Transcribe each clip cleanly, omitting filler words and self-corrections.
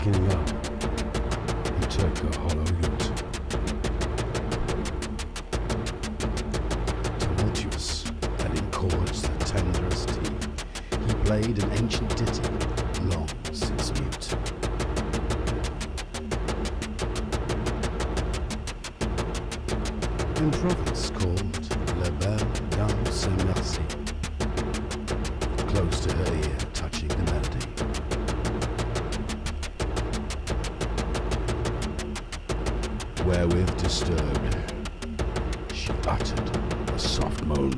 wakening up, he took a hollow lute. Tumultuous and in chords the tenderest he played an ancient ditty, long since mute. In province called La Belle Dame Sans Merci, close to her ear, touching the melody. Wherewith disturbed, she uttered a soft moan.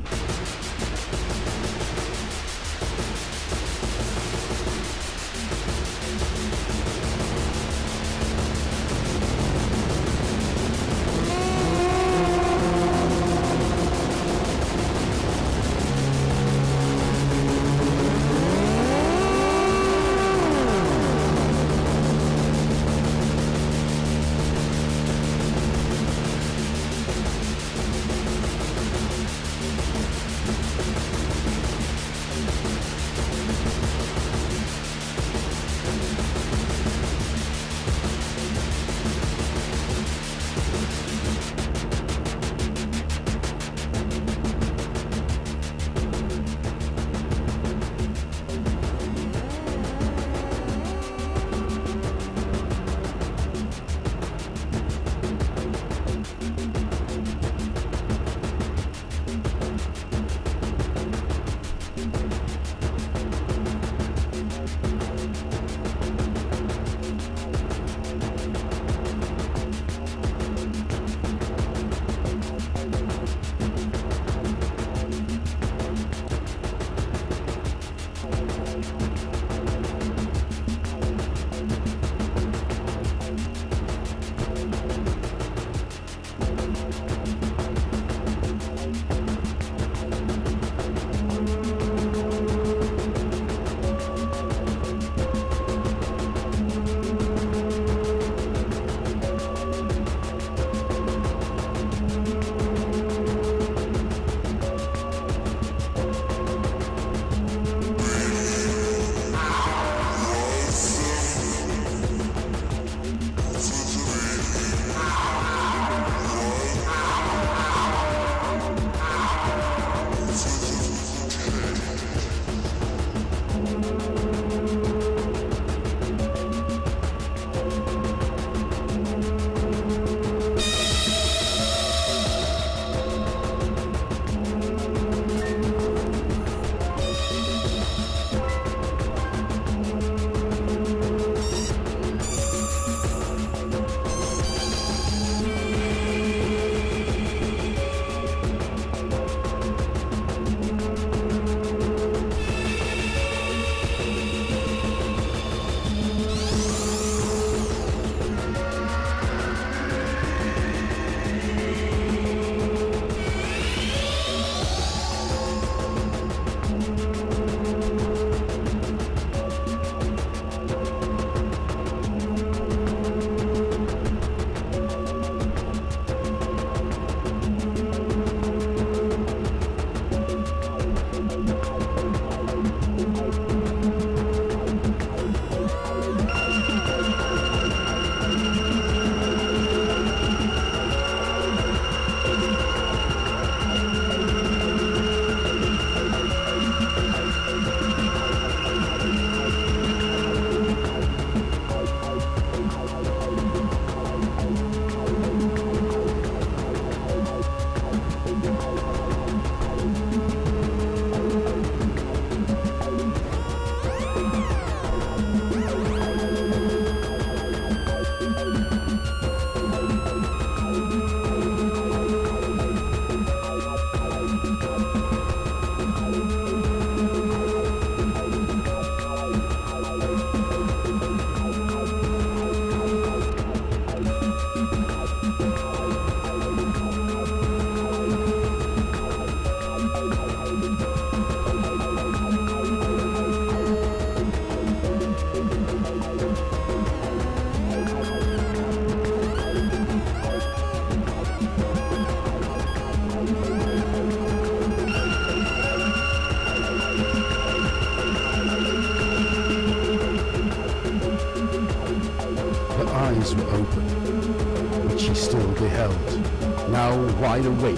now wide awake,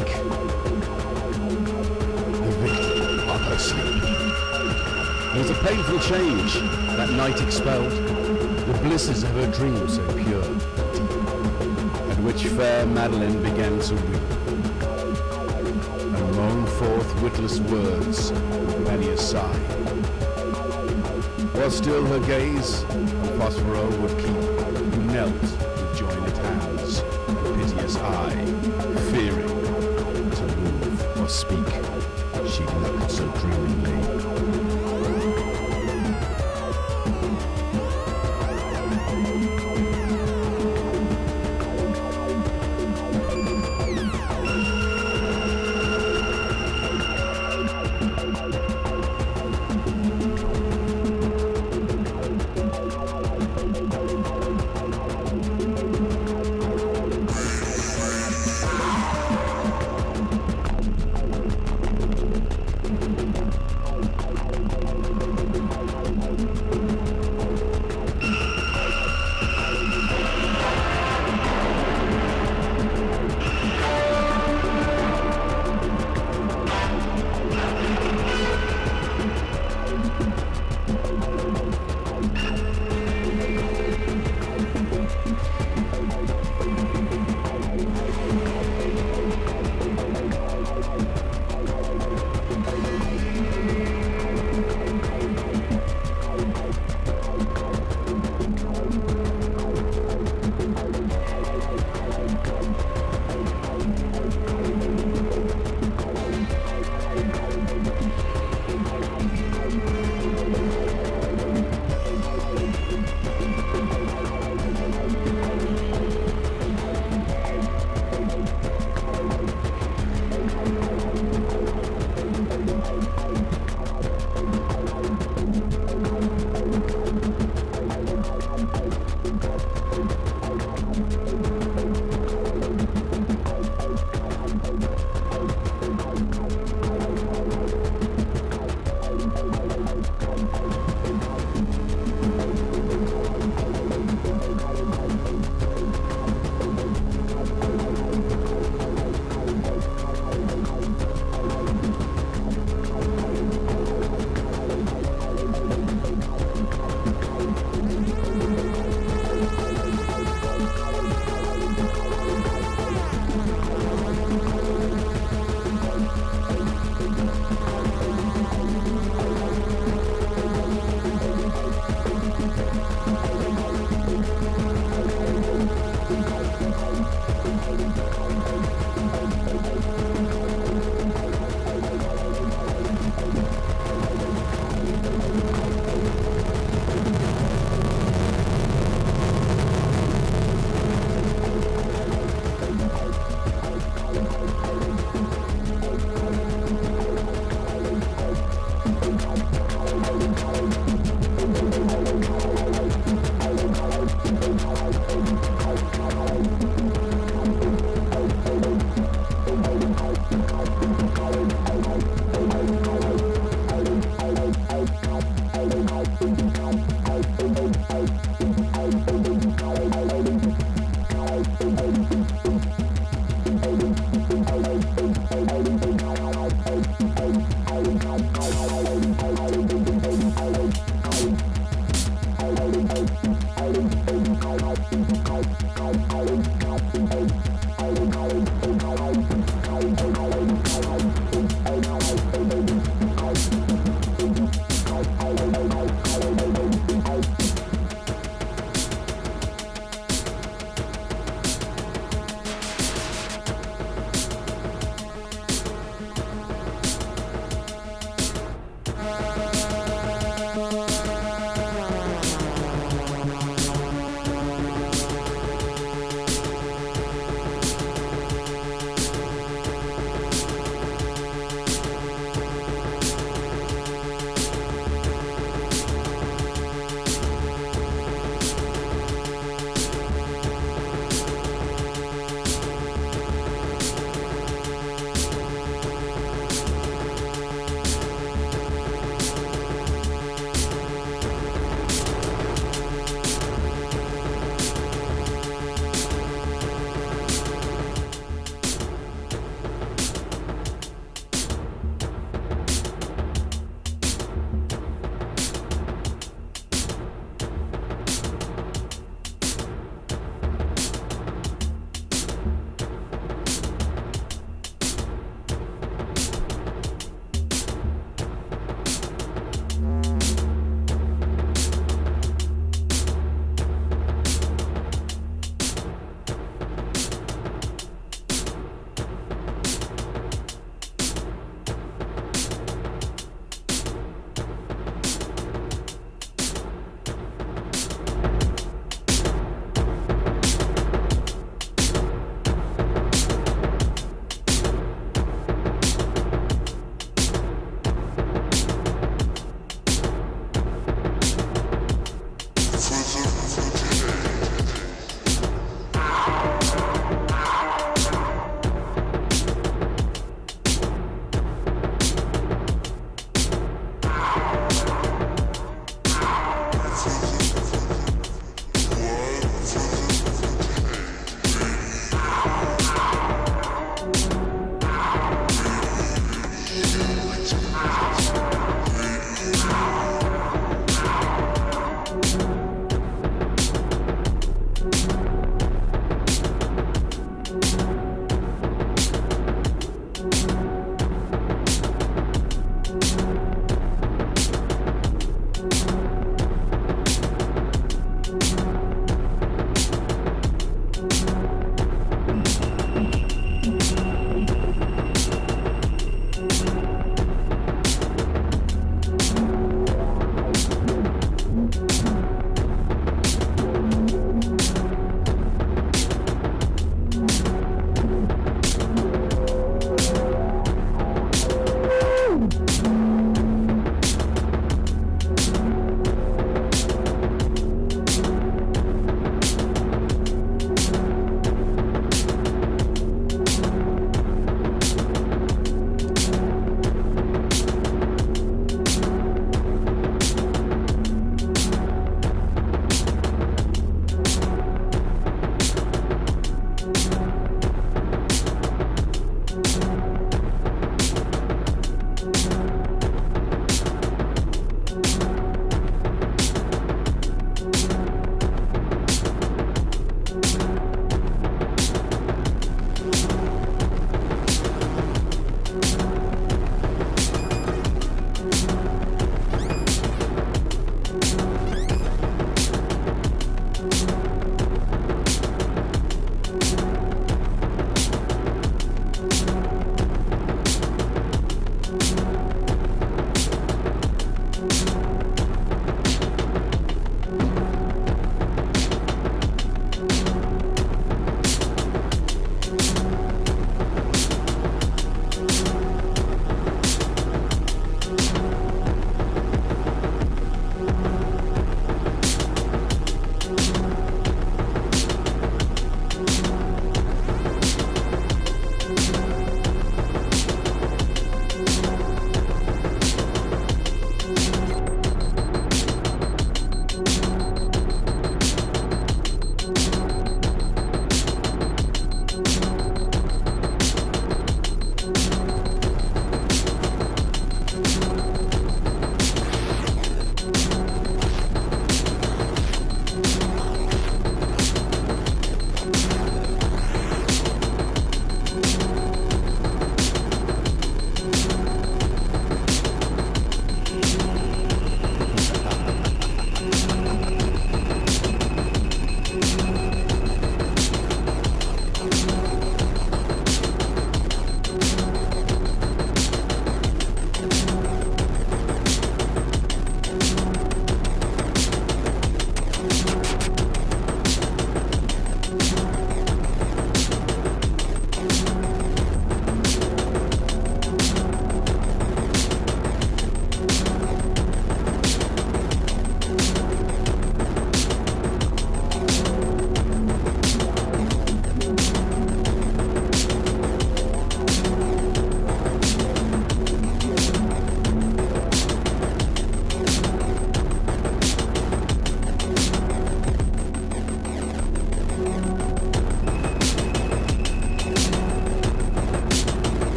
the victim of her sleep. It was a painful change that night expelled, the blisses of her dream so pure and deep, at which fair Madeline began to weep, and moan forth witless words with many a sigh, while still her gaze on Phosphoro would keep, who knelt with joined hands and piteous eye, fearing to move or speak, she looked so dreamingly.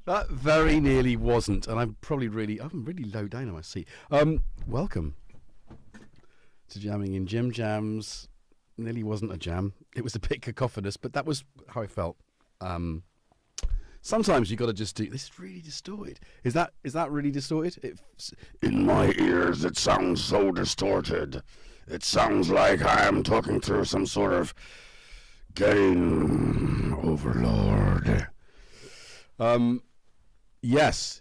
That very nearly wasn't, and I'm really low down on my seat. Welcome to Jamming in Jimjams. Nearly wasn't a jam. It was a bit cacophonous, but that was how I felt. Sometimes you got to just do. This is really distorted. Is that really distorted? In my ears, it sounds so distorted. It sounds like I am talking through some sort of gain overlord. Yes.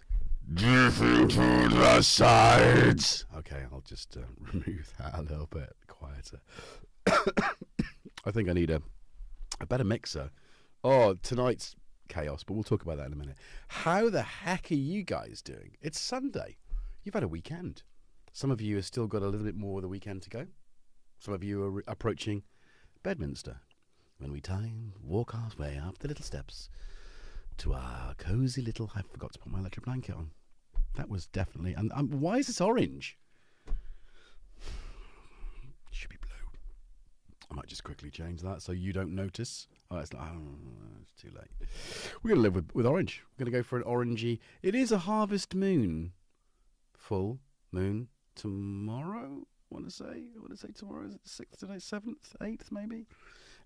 Drifting to the sides. Okay, I'll just remove that a little bit quieter. I think I need a better mixer. Oh, tonight's chaos, but we'll talk about that in a minute. How the heck are you guys doing? It's Sunday. You've had a weekend. Some of you have still got a little bit more of the weekend to go. Some of you are approaching Bedminster. When we walk our way up the little steps to our cozy little... I forgot to put my electric blanket on. That was definitely... And why is this orange? It should be blue. I might just quickly change that so you don't notice. Oh, it's too late. We're going to live with orange. We're going to go for an orangey... It is a harvest moon. Full moon tomorrow, I want to say tomorrow. Is it 6th today? 7th? 8th maybe?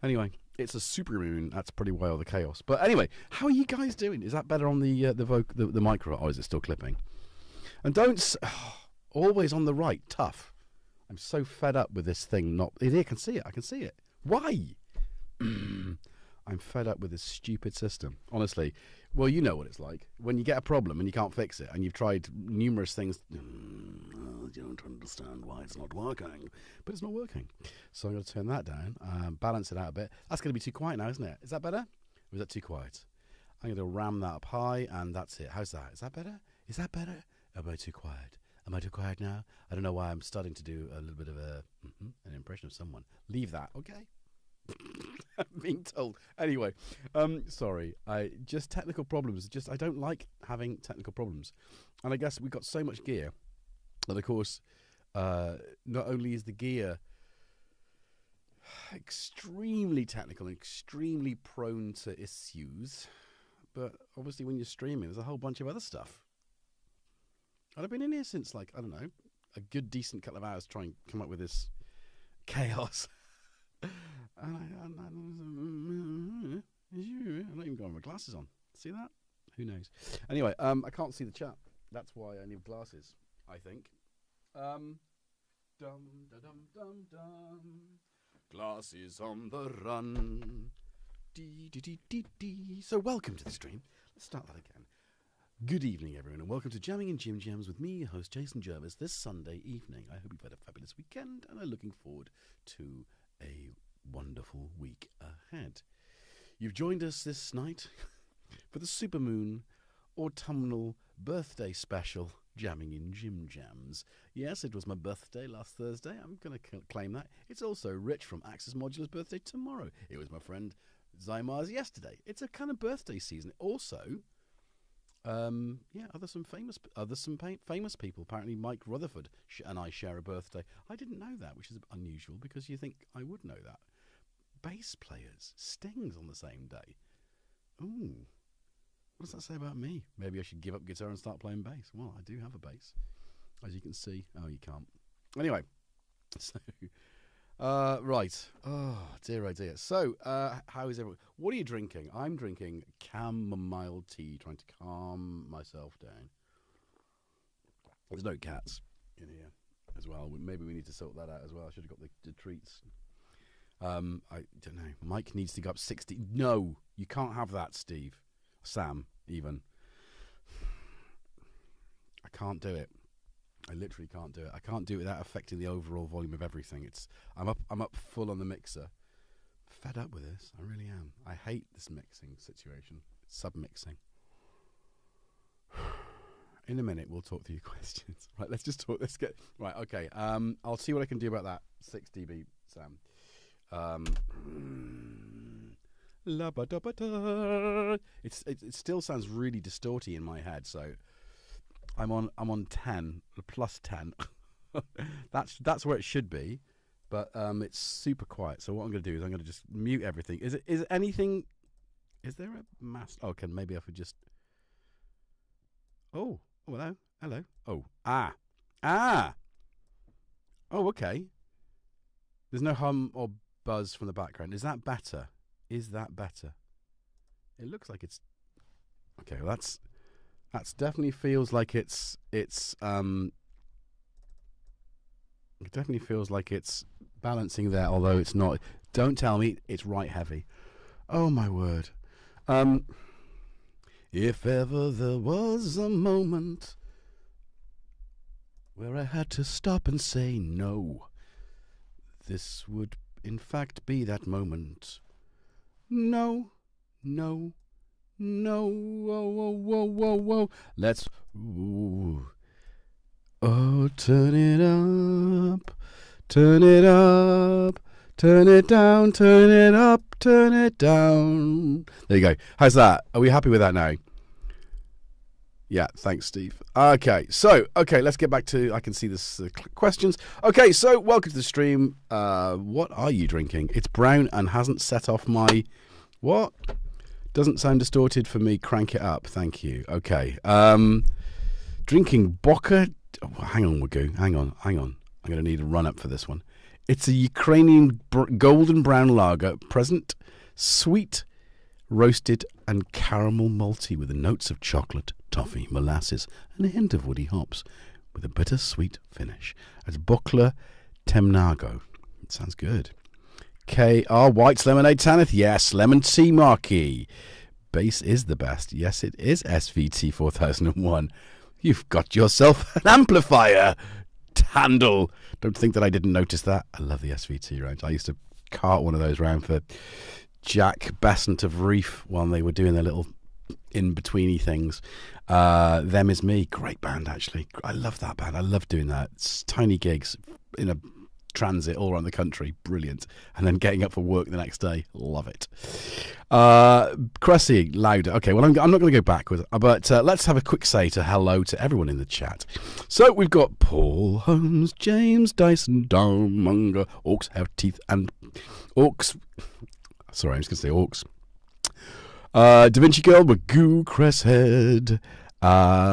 Anyway, it's a super moon. That's pretty well the chaos. But anyway, how are you guys doing? Is that better on the micro, or is it still clipping? And don't always on the right. Tough. I'm so fed up with this thing. Not here. I can see it. Why? I'm fed up with this stupid system. Honestly, well, you know what it's like when you get a problem and you can't fix it, and you've tried numerous things. You don't understand why it's not working, but it's not working. So I'm going to turn that down, balance it out a bit. That's going to be too quiet now, isn't it? Is that better? Or is that too quiet? I'm going to ram that up high, and that's it. How's that? Is that better? Is that better? Am I too quiet? Am I too quiet now? I don't know why I'm starting to do a little bit of an impression of someone. Leave that, okay? I'm being told. Anyway, sorry. Just technical problems. I don't like having technical problems. And I guess we've got so much gear. And of course, not only is the gear extremely technical and extremely prone to issues, but obviously when you're streaming, there's a whole bunch of other stuff. And I've been in here since, like, I don't know, a good, decent couple of hours trying to come up with this chaos. I'm not even got my glasses on. See that? Who knows? Anyway, I can't see the chat. That's why I need glasses, I think. Glasses on the run. So welcome to the stream. Let's start that again. Good evening, everyone, and welcome to Jamming in Jimjams with me, your host, JXN this Sunday evening. I hope you've had a fabulous weekend and are looking forward to a wonderful week ahead. You've joined us this night for the supermoon autumnal birthday special, Jamming in Jimjams. Yes, it was my birthday last Thursday. I'm going to claim that. It's also Rich from Access Modular's birthday tomorrow. It was my friend Zymar's yesterday. It's a kind of birthday season. Also, some famous people. Apparently, Mike Rutherford and I share a birthday. I didn't know that, which is unusual because you think I would know that. Bass players, Stings on the same day. Ooh, what does that say about me? Maybe I should give up guitar and start playing bass. Well, I do have a bass, as you can see. Oh, you can't. Anyway, so right. Oh dear. So, how is everyone? What are you drinking? I'm drinking chamomile tea, trying to calm myself down. There's no cats in here as well. Maybe we need to sort that out as well. I should have got the treats. I don't know. Mike needs to go up 60. No, you can't have that, Steve. Sam, even. I can't do it. I literally can't do it. I can't do it without affecting the overall volume of everything. I'm up full on the mixer. Fed up with this. I really am. I hate this mixing situation. Submixing. In a minute, we'll talk through your questions. Right, let's just talk. Let's get right. Okay. I'll see what I can do about that 6 dB, Sam. It still sounds really distorty in my head, so I'm on 10, plus 10. That's where it should be, but it's super quiet. So what I'm going to do is I'm going to just mute everything. Is anything? Is there a mask? Oh, maybe I could just. Oh, hello. Oh, Oh, okay. There's no hum or buzz from the background. Is that better? Is that better? It looks like it's okay. Well, that's definitely feels like it's it definitely feels like it's balancing there, although it's not. Don't tell me it's right heavy. Oh my word. If ever there was a moment where I had to stop and say no, this would in fact be that moment. No. Whoa. Let's. Ooh. Oh, turn it up, turn it up, turn it down, turn it up, turn it down. There you go. How's that? Are we happy with that now? Yeah, thanks, Steve. Okay, let's get back to, I can see this questions. Okay, so welcome to the stream. What are you drinking? It's brown and hasn't set off my, what? Doesn't sound distorted for me. Crank it up. Thank you. Okay. Drinking Boca. Oh, hang on, Wagoo. Hang on. I'm going to need a run-up for this one. It's a Ukrainian golden brown lager, present, sweet, roasted, and caramel malty with the notes of chocolate, toffee, molasses, and a hint of woody hops, with a bittersweet finish. It's Boca Temnago. It sounds good. White's Lemonade Tanith. Yes, lemon tea marquee. Bass is the best. Yes, it is SVT 4001. You've got yourself an amplifier, Tandle. Don't think that I didn't notice that. I love the SVT rounds. I used to cart one of those round for Jack Besant of Reef while they were doing their little in-betweeny things. Them Is Me. Great band, actually. I love that band. I love doing that. It's tiny gigs in a transit all around the country. Brilliant. And then getting up for work the next day. Love it. Cressy, louder. Okay, well, I'm not going to go backwards, but let's have a quick say to hello to everyone in the chat. So we've got Paul Holmes, James Dyson, Darmonger, Orcs Have Teeth, and Orcs. Sorry, I'm just going to say Orcs. Da Vinci Girl, Magoo, Cresshead,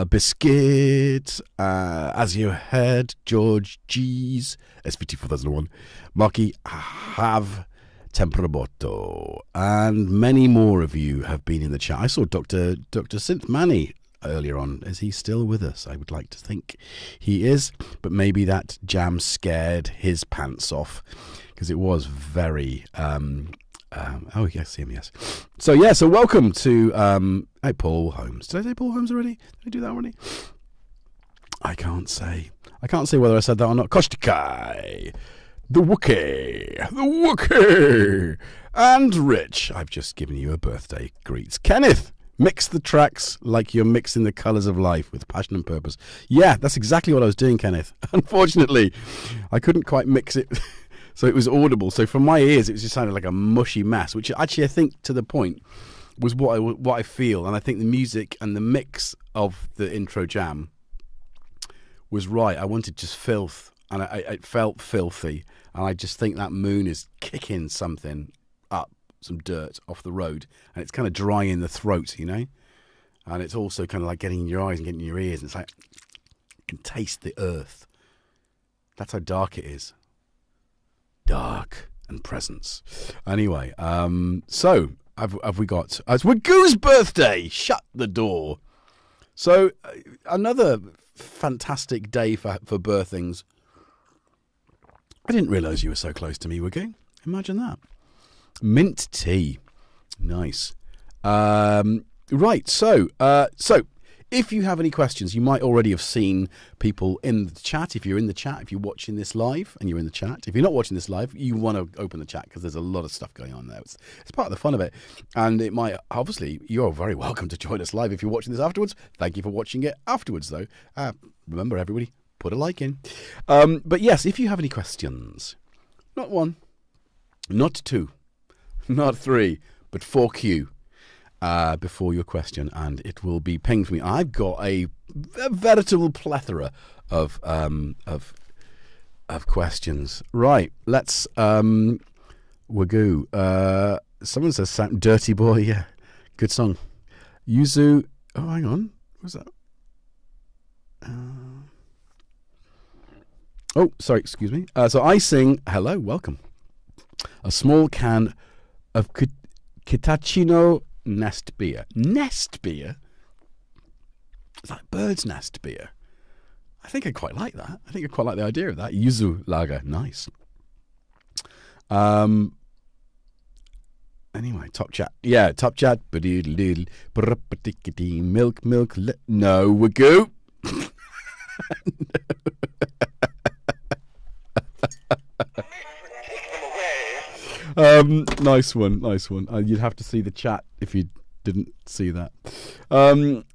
Biscuit, As You Head, George G's, SVT 4001, Marky, Have, Tempraboto, and many more of you have been in the chat. I saw Dr. Synth Manny earlier on. Is he still with us? I would like to think he is, but maybe that jam scared his pants off, because it was very... oh, yes, him, yes. So welcome to hey, Paul Holmes. Did I say Paul Holmes already? Did I do that already? I can't say whether I said that or not. Koshtikai, the Wookie, and Rich. I've just given you a birthday greets. Kenneth, mix the tracks like you're mixing the colours of life with passion and purpose. Yeah, that's exactly what I was doing, Kenneth. Unfortunately, I couldn't quite mix it so it was audible. So from my ears, it just sounded like a mushy mess, which actually I think to the point was what I feel. And I think the music and the mix of the intro jam was right. I wanted just filth, and it felt filthy. And I just think that moon is kicking something up, some dirt off the road, and it's kind of drying the throat, you know? And it's also kind of like getting in your eyes and getting in your ears. And it's like, you can taste the earth. That's how dark it is. Dark and presence. Anyway, so have we got... it's Wagoo's birthday! Shut the door. So, another fantastic day for birthings. I didn't realise you were so close to me, Wagoo. Imagine that. Mint tea. Nice. Right, so if you have any questions, you might already have seen people in the chat. If you're in the chat, if you're watching this live and you're in the chat. If you're not watching this live, you want to open the chat because there's a lot of stuff going on there. It's part of the fun of it. And it might, obviously, you're very welcome to join us live if you're watching this afterwards. Thank you for watching it afterwards, though. Remember, everybody, put a like in. But yes, if you have any questions, not one, not two, not three, but 4Q before your question, and it will be pinged for me. I've got a veritable plethora of questions. Right, let's wagoo. Someone says Dirty Boy, yeah, good song. Yuzu, oh, hang on, what was that? Oh, sorry, excuse me. So I sing, hello, welcome. A small can of Kitachino nest beer. Nest beer? It's like bird's nest beer. I think I quite like that. I think I quite like the idea of that. Yuzu lager, nice. Anyway, top chat. Yeah, top chat. Milk, no, wagoo. Nice one. You'd have to see the chat if you didn't see that.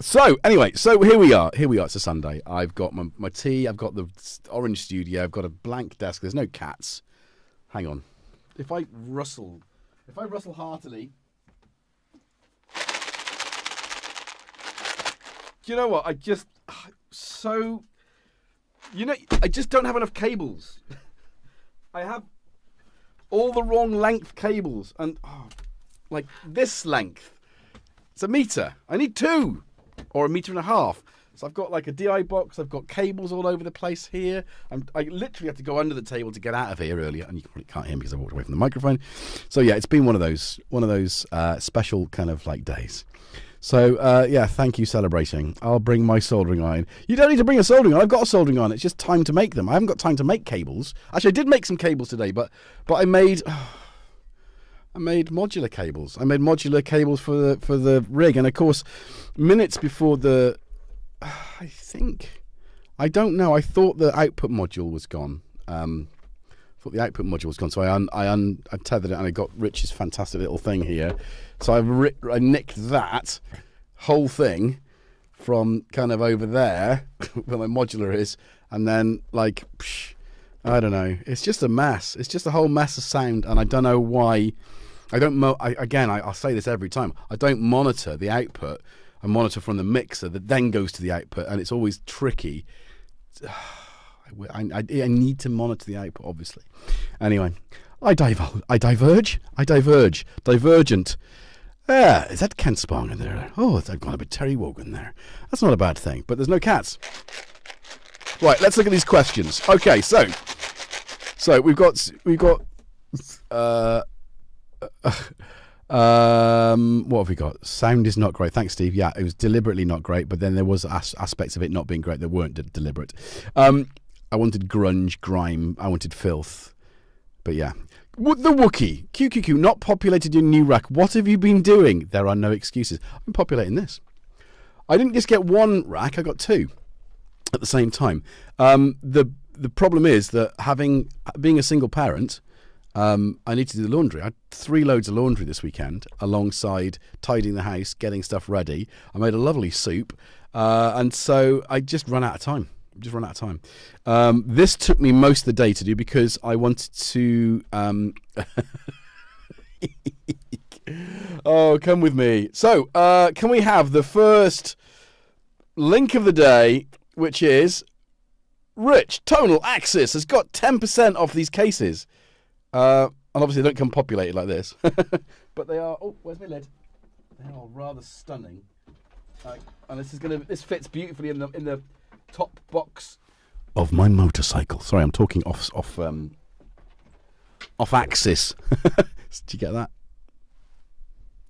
So anyway, so here we are. It's a Sunday. I've got my tea. I've got the orange studio. I've got a blank desk. There's no cats. Hang on. If I rustle heartily. Do you know what? I just don't have enough cables. I have all the wrong length cables, and like this length. It's a meter. I need 2 or 1.5 meters. So I've got like a DI box. I've got cables all over the place here. I literally had to go under the table to get out of here earlier, and you probably can't hear me because I walked away from the microphone. So yeah, it's been one of those special kind of like days. So yeah, thank you, celebrating. I'll bring my soldering iron. You don't need to bring a soldering iron. I've got a soldering iron. It's just time to make them. I haven't got time to make cables. Actually, I did make some cables today, but I made modular cables. I made modular cables for the rig, and of course, minutes before I don't know. I thought the output module was gone. So I tethered it, and I got Rich's fantastic little thing here. So I nicked that whole thing from kind of over there where my modular is, and then like I don't know. It's just a mess. It's just a whole mess of sound, and I don't know why. I'll say this every time. I don't monitor the output. I monitor from the mixer that then goes to the output, and it's always tricky. I need to monitor the output, obviously. Anyway, I diverge. Divergent. Is that Ken Spong in there? Oh, I've gone a bit Terry Wogan there. That's not a bad thing, but there's no cats. Right, let's look at these questions. Okay, so we've got what have we got? Sound is not great. Thanks, Steve. Yeah, it was deliberately not great, but then there was aspects of it not being great that weren't deliberate. I wanted grunge, grime. I wanted filth. But yeah. The Wookiee. QQQ, not populated your new rack. What have you been doing? There are no excuses. I'm populating this. I didn't just get 1 rack. I got 2 at the same time. The problem is that being a single parent, I need to do the laundry. I had 3 loads of laundry this weekend, alongside tidying the house, getting stuff ready. I made a lovely soup, and so I just run out of time. This took me most of the day to do because I wanted to. Oh, come with me. So, can we have the first link of the day, which is Rich Tonal Axis has got 10% off these cases. And obviously they don't come populated like this. But they are, oh, where's my lid? They are rather stunning. And this fits beautifully in the top box of my motorcycle. Sorry, I'm talking off axis. Did you get that?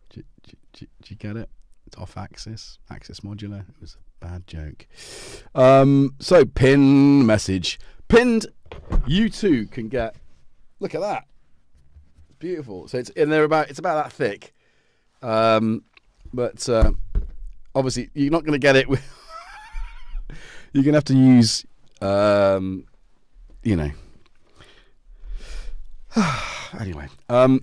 Did you get it? It's off axis modular. It was a bad joke. So pin message. Pinned, you too can get. Look at that. It's beautiful. So it's about that thick. But obviously you're not going to get it with. You're going to have to use, Anyway,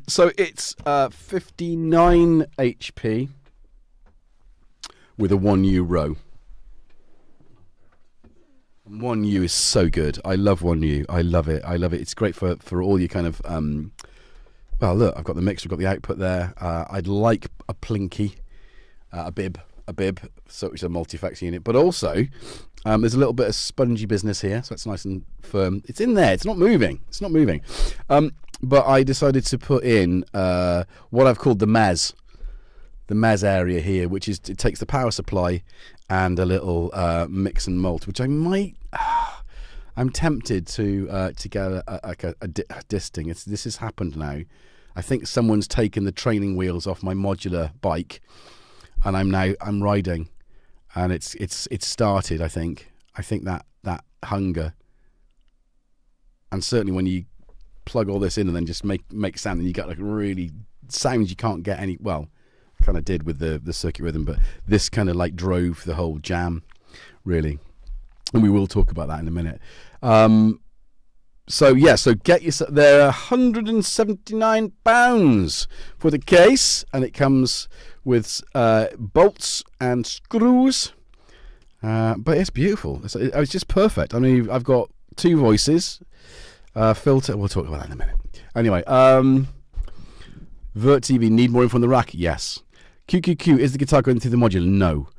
so it's 59 HP with a 1U row. 1U is so good. I love 1U. I love it. It's great for all your kind of Well, look, I've got the mixer, I've got the output there. I'd like a plinky, a bib, so it's a multi-effects unit. But also, there's a little bit of spongy business here, so it's nice and firm. It's in there. It's not moving. But I decided to put in what I've called the MES area here, which is it takes the power supply and a little mix and malt, which I might. I'm tempted to get a disting. This has happened now. I think someone's taken the training wheels off my modular bike, and I'm riding, and it's started. I think that hunger, and certainly when you plug all this in and then just make sound, and you get like really sounds you can't get any. Well, kind of did with the circuit rhythm, but this kind of like drove the whole jam, really. And we will talk about that in a minute. So get yourself. They're £179 for the case, and it comes with bolts and screws. But it's beautiful. It's just perfect. I mean, I've got 2 voices, filter. We'll talk about that in a minute. Anyway, Vert TV, need more info on the rack? Yes. QQQ, is the guitar going through the modular? No.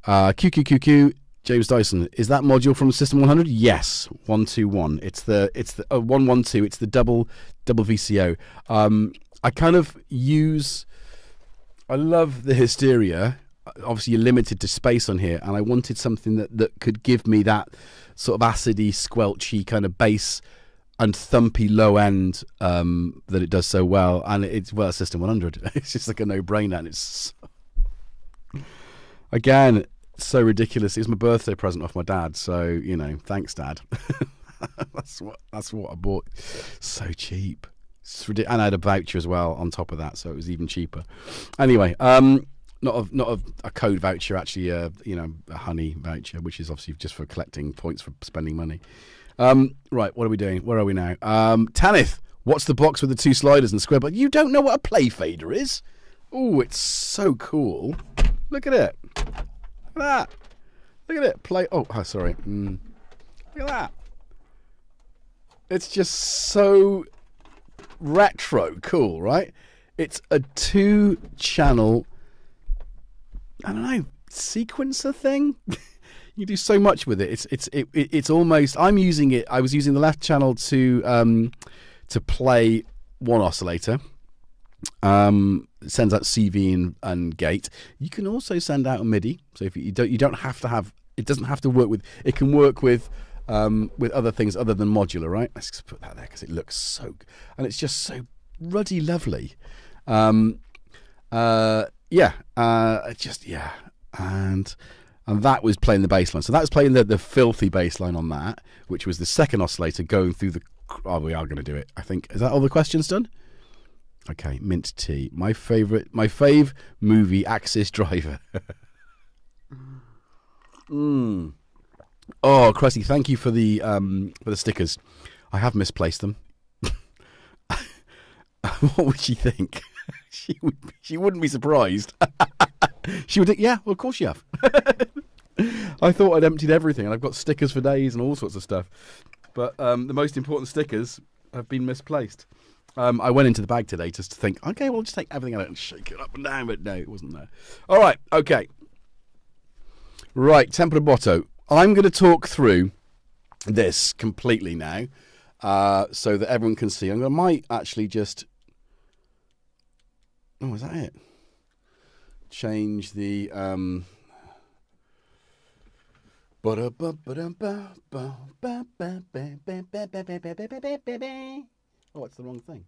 QQQQ. James Dyson, is that module from System 100? Yes, 121. It's the 112. It's the double VCO. I kind of use. I love the Hysteria. Obviously, you're limited to space on here, and I wanted something that could give me that sort of acidy, squelchy kind of bass and thumpy low end that it does so well. And it's System 100. It's just like a no-brainer, and it's again. So ridiculous. It was my birthday present off my dad, so thanks, Dad. that's what I bought. So cheap. It's ridiculous. And I had a voucher as well on top of that, so it was even cheaper. Anyway, not a code voucher, actually a honey voucher, which is obviously just for collecting points for spending money. Right, what are we doing? Where are we now? Tanith, what's the box with the 2 sliders and square? But you don't know what a play fader is? Oh, it's so cool. Look at it. That. Look at it. Play. Oh, sorry. Look at that. It's just so retro cool, right? It's a 2-channel, I don't know, sequencer thing. You do so much with it. It's almost. I'm using it. I was using the left channel to play one oscillator. Sends out CV and gate. You can also send out a MIDI. So if you don't have to have. It doesn't have to work with. It can work with other things other than modular, right? Let's just put that there because it looks so, and it's just so ruddy lovely. And that was playing the bass line. So that was playing the filthy bass line on that, which was the second oscillator going through the. Oh, we are going to do it. I think. Is that all the questions done? Okay, mint tea. My fave movie, Axis Driver. Oh, Cressy, thank you for the stickers. I have misplaced them. What would she think? She wouldn't be surprised. She would think, yeah, well, of course you have. I thought I'd emptied everything, and I've got stickers for days and all sorts of stuff. But the most important stickers have been misplaced. I went into the bag today just to think, okay, well, I'll just take everything out and shake it up and down, but no, it wasn't there. All right, okay. Right, Tempo Botto. I'm going to talk through this completely now so that everyone can see. I might actually just... Oh, is that it? Change the... Oh, it's the wrong thing.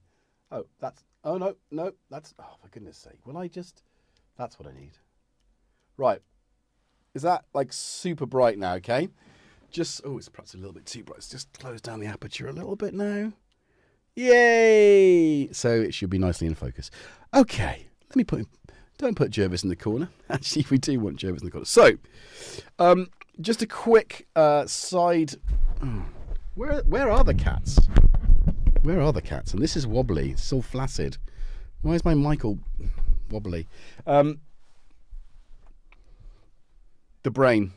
Oh, that's... Oh, no, that's... Oh, for goodness sake. Will I just... That's what I need. Right. Is that, like, super bright now, okay? Just... Oh, it's perhaps a little bit too bright. Let's just close down the aperture a little bit now. Yay! So it should be nicely in focus. Okay. Let me put... Don't put Jervis in the corner. Actually, we do want Jervis in the corner. So, just a quick side... Oh, where are the cats? Where are the cats? And this is wobbly. It's all flaccid. Why is my mic all wobbly? The brain.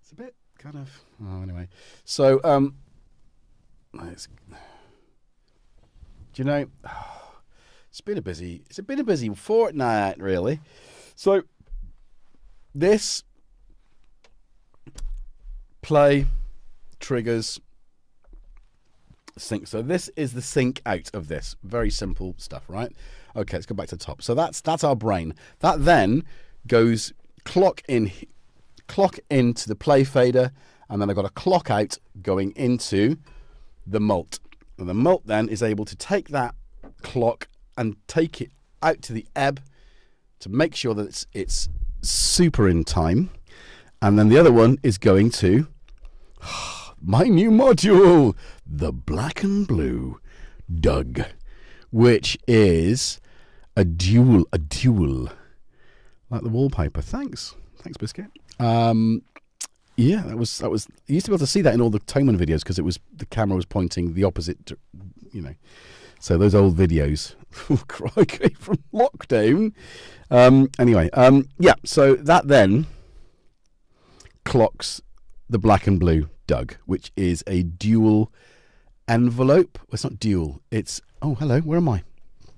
It's a bit kind of... Oh, anyway. So, do you know... It's been a busy fortnight, really. So this play triggers sync. So this is the sync out of this. Very simple stuff, right? Okay, let's go back to the top. So that's our brain. That then goes clock into the play fader, and then I've got a clock out going into the mult. And the mult then is able to take that clock and take it out to the ebb to make sure that it's super in time. And then the other one is going to my new module, the Black and Blue Doug, which is a dual, like the wallpaper. Thanks, Biscuit. Yeah, that was. You used to be able to see that in all the Toman videos because the camera was pointing the opposite, you know. So those old videos, crikey, from lockdown. Anyway, yeah. So that then clocks the Black and Blue Doug, which is a dual envelope. Well, it's not dual. It's hello. Where am I?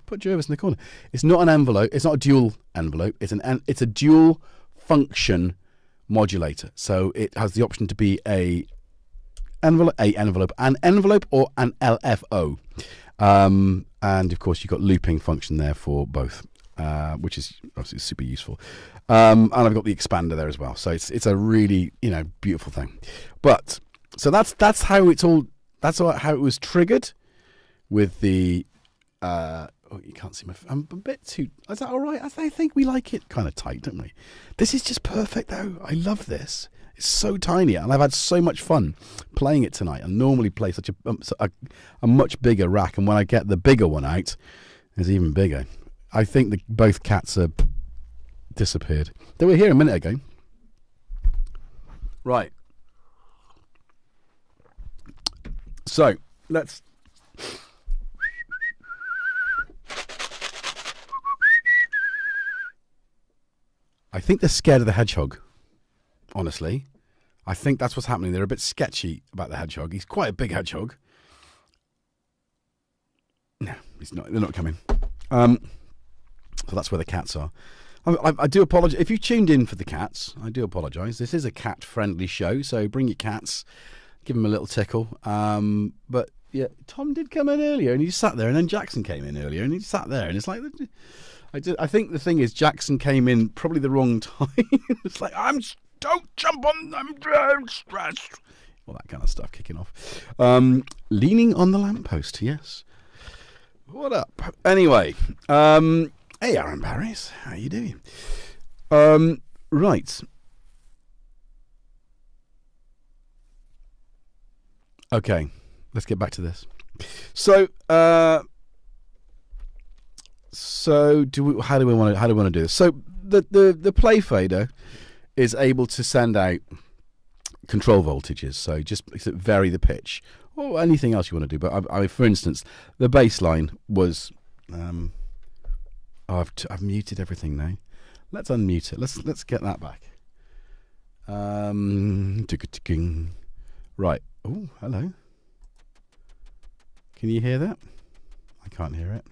Put Jervis in the corner. It's not an envelope. It's not a dual envelope. It's a dual function modulator. So it has the option to be an envelope, or an LFO. And of course you've got looping function there for both, which is obviously super useful. And I've got the expander there as well. So it's a really, beautiful thing. But so that's how how it was triggered with the you can't see I'm a bit too. Is that all right? I think we like it kind of tight, don't we? This is just perfect though. I love this. It's so tiny, and I've had so much fun playing it tonight. I normally play such a much bigger rack, and when I get the bigger one out, it's even bigger. I think both cats are disappeared. They were here a minute ago. Right. So let's. I think they're scared of the hedgehog. Honestly, I think that's what's happening. They're a bit sketchy about the hedgehog. He's quite a big hedgehog. No, he's not. They're not coming. So that's where the cats are. I do apologise. If you tuned in for the cats, I do apologise. This is a cat-friendly show, so bring your cats. Give them a little tickle. But yeah, Tom did come in earlier, and he sat there, and then Jackson came in earlier, and he sat there, and it's like... I think the thing is, Jackson came in probably the wrong time. It's like, don't jump on, I'm stressed. All that kind of stuff kicking off. Leaning on the lamppost, yes. What up? Anyway, hey Aaron Barris, how you doing? Right. Okay, let's get back to this. So, how do we want to do this? So the play fader is able to send out control voltages. So just vary the pitch or anything else you want to do. But I for instance, the bass line was. I've muted everything now. Let's unmute it. Let's get that back. Right. Oh, hello. Can you hear that? I can't hear it.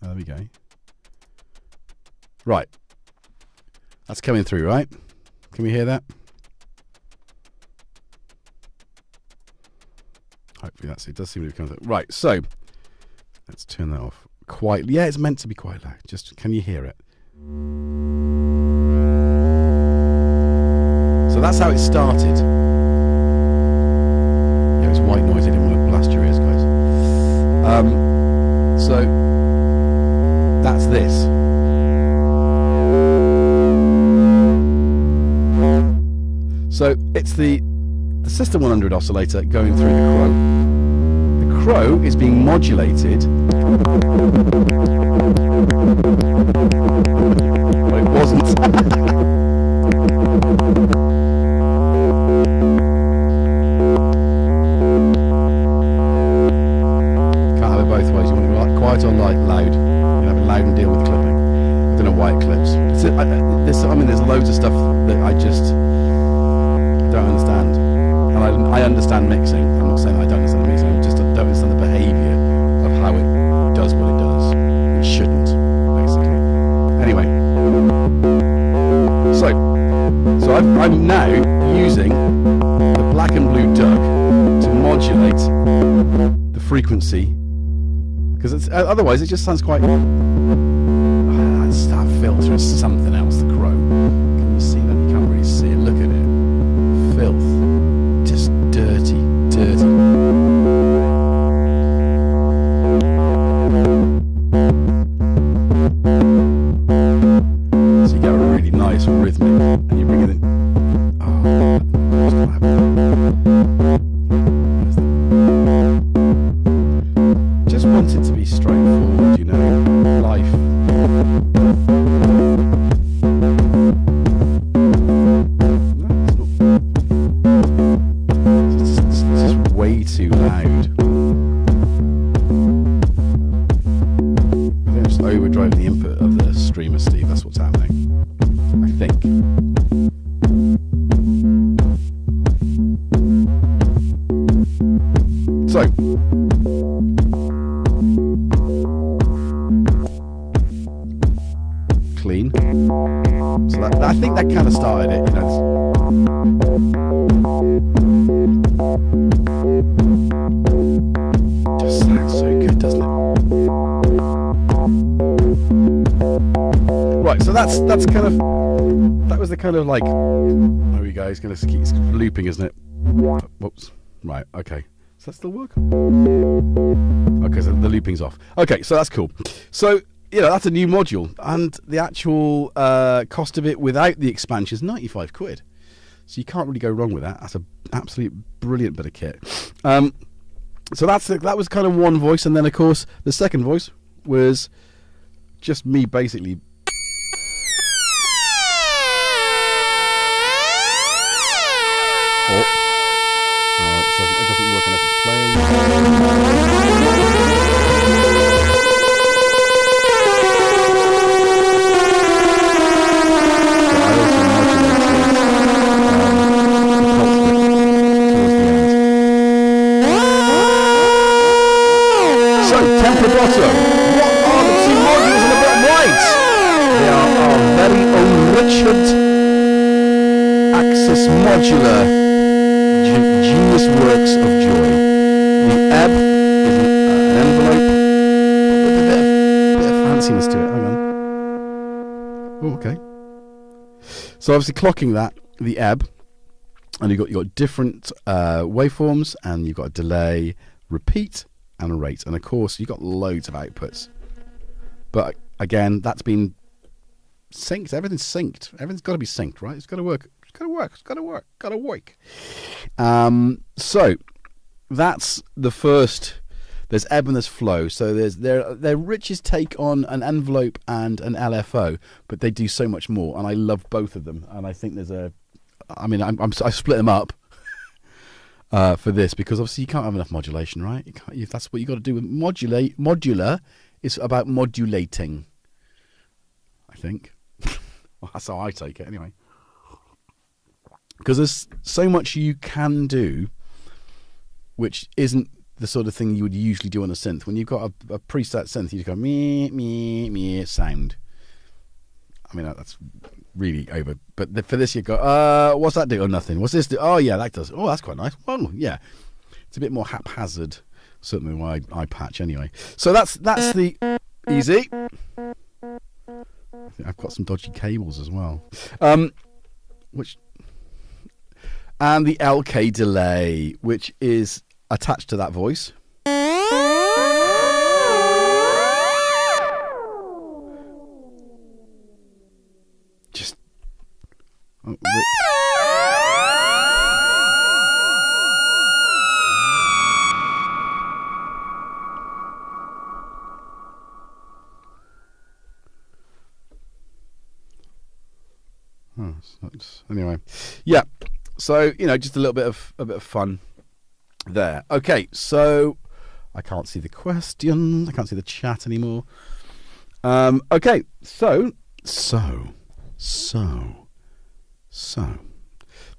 There we go. Right. That's coming through, right? Can we hear that? Hopefully it does seem to be coming through. Right, so let's turn that off. Quite, yeah, it's meant to be quite loud. Just, can you hear it? So that's how it started. Yeah, it's white noise. I didn't want to blast your ears, guys. So that's this. So it's the System 100 oscillator going through the crow. The crow is being modulated. But it wasn't. Can't have it both ways. You want it quiet or loud. You can have it loud and deal with the clipping. I don't know why it clips. There's loads of stuff that I just don't understand. And I understand mixing. I'm not saying I don't understand mixing. I just don't understand the behaviour of how it does what it does. It shouldn't, basically. Anyway, so I'm now using the black and blue duck to modulate the frequency, because otherwise it just sounds quite. That filter is something else. The crow. Can you see that? You can't really see it. Look at it. Filth. Just dirty. So you get a really nice rhythmic, and you bring it in. Oh, what's gonna happen? Just want it to be straightforward, you know. Life. Too loud. I think I'm just overdriving the input of the streamer, Steve. That's what's happening, I think. So, clean. So I think that kind of started it. You know, just sounds so good, doesn't it? Right, so that's kind of, that was the kind of like, there we go, it's going to keep looping, isn't it? Whoops. Right, okay. Does that still work? Okay, so the looping's off. Okay, so that's cool. So, you know, that's a new module, and the actual cost of it without the expansion is 95 quid. So you can't really go wrong with that. That's an absolute brilliant bit of kit. So that was kind of one voice, and then of course the second voice was just me basically. It doesn't work unless it's playing. Manfrotto. What are the two modules on the bottom right? They are our very own Richard Axis modular genius works of joy. The ebb is an envelope with a bit of fanciness to it. Hang on. Oh, okay. So obviously clocking that, the ebb, and you've got different waveforms, and you've got a delay, repeat, and a rate, and of course you've got loads of outputs, but again that's been synced. Everything's synced. Everything's got to be synced, right? It's got to work. So that's the first. There's ebb and there's flow. So they're Rich's take on an envelope and an LFO, but they do so much more, and I love both of them. And I think there's a, I mean, I split them up for this, because obviously you can't have enough modulation, right? That's what you got to do with modular is about modulating, I think. Well, that's how I take it anyway, because there's so much you can do which isn't the sort of thing you would usually do on a synth. When you've got a preset synth, you just go me sound. I mean, that's really over. But for this, you go, what's that do? Oh, nothing. What's this do? Oh, yeah, that does. Oh, that's quite nice. Well, yeah, it's a bit more haphazard. Certainly, why I patch anyway. So that's the easy. I think I've got some dodgy cables as well. And the LK delay, which is attached to that voice. Just anyway, yeah. So just a little bit of fun there. Okay, so I can't see the question. I can't see the chat anymore. Okay, so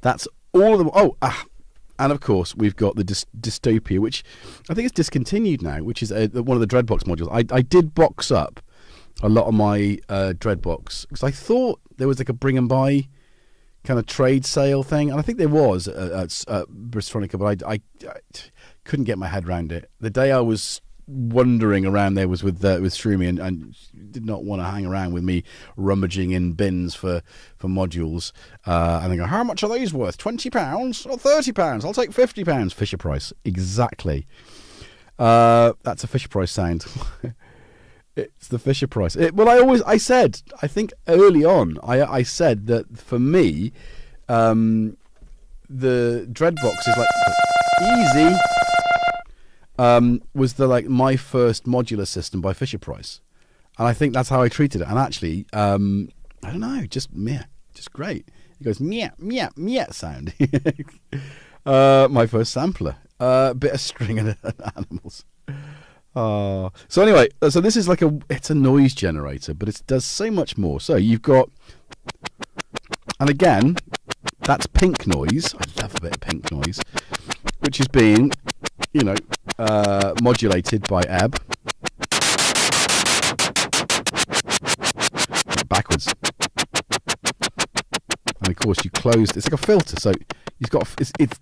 that's all of them. And of course, we've got the Dystopia, which I think is discontinued now, which is one of the Dreadbox modules. I did box up a lot of my Dreadbox because I thought there was like a bring and buy kind of trade sale thing, and I think there was at Bristronica, but I couldn't get my head around it. The day I was wandering around there was with Shroomy, and did not want to hang around with me rummaging in bins for modules. And they go, how much are these worth? £20 or £30? I'll take £50. Fisher Price, exactly. That's a Fisher Price sound. It's the Fisher Price. I said, I think early on, I said that for me, the Dreadbox is like easy. Was my first modular system by Fisher Price, and I think that's how I treated it. And actually, I don't know, just great. It goes meow meow meow sound. My first sampler, bit of string and animals. So anyway, so this is it's a noise generator, but it does so much more. So you've got, and again, that's pink noise. I love a bit of pink noise, which is being, modulated by Ebb. Backwards. And of course you close, it's like a filter, so you've got,